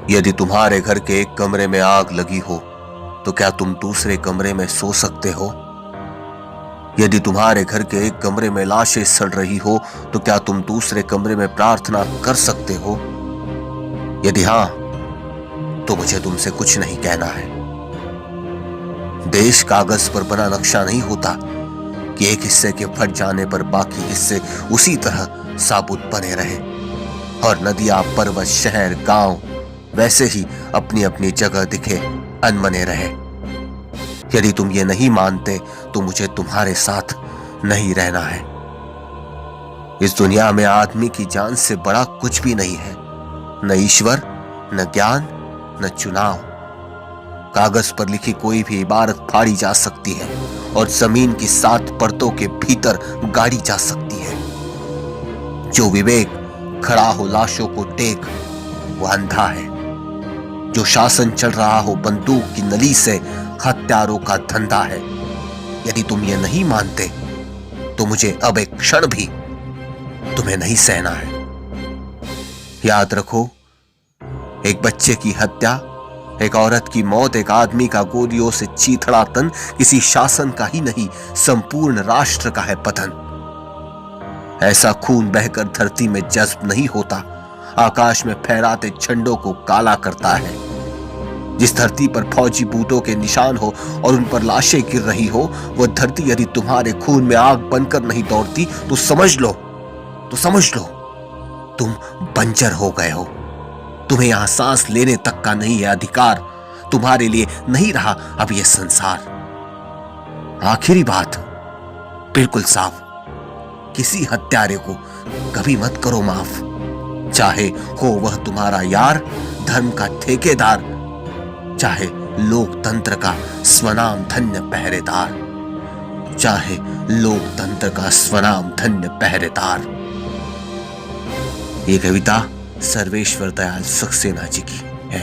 यदि तुम्हारे घर के एक कमरे में आग लगी हो तो क्या तुम दूसरे कमरे में सो सकते हो? यदि तुम्हारे घर के एक कमरे में लाशें सड़ रही हो तो क्या तुम दूसरे कमरे में प्रार्थना कर सकते हो? यदि हां, तो मुझे तुमसे कुछ नहीं कहना है। देश कागज पर बना नक्शा नहीं होता कि एक हिस्से के फट जाने पर बाकी हिस्से उसी तरह साबुत बने रहे और नदियां, पर्वत, शहर, गांव वैसे ही अपनी अपनी जगह दिखे, अनमने रहे। यदि तुम ये नहीं मानते तो मुझे तुम्हारे साथ नहीं रहना है। इस दुनिया में आदमी की जान से बड़ा कुछ भी नहीं है, न ईश्वर, न ज्ञान, न चुनाव। कागज पर लिखी कोई भी इबारत फाड़ी जा सकती है और जमीन की 7 परतों के भीतर गाड़ी जा सकती है। जो विवेक खड़ा हो लाशों को टेक, वो अंधा है। जो शासन चल रहा हो बंदूक की नली से, हत्यारों का धंधा है। यदि तुम ये नहीं मानते तो मुझे अब एक क्षण भी तुम्हें नहीं सहना है। याद रखो, एक बच्चे की हत्या, एक औरत की मौत, एक आदमी का गोलियों से चीथड़ा तन किसी शासन का ही नहीं, संपूर्ण राष्ट्र का है पतन। ऐसा खून बहकर धरती में जज्ब नहीं होता, आकाश में फहराते झंडों को काला करता है। जिस धरती पर फौजी बूटों के निशान हो और उन पर लाशें गिर रही हो, वह धरती यदि तुम्हारे खून में आग बनकर नहीं दौड़ती तो समझ लो तुम बंजर हो गए हो। तुम्हें यहां सांस लेने तक का नहीं है अधिकार। तुम्हारे लिए नहीं रहा अब यह संसार। आखिरी बात बिल्कुल साफ, किसी हत्यारे को कभी मत करो माफ, चाहे हो वह तुम्हारा यार, धर्म का ठेकेदार, चाहे लोकतंत्र का स्वनाम धन्य पहरेदार, चाहे लोकतंत्र का स्वनाम धन्य पहरेदार। ये कविता सर्वेश्वर दयाल सक्सेना जी की है।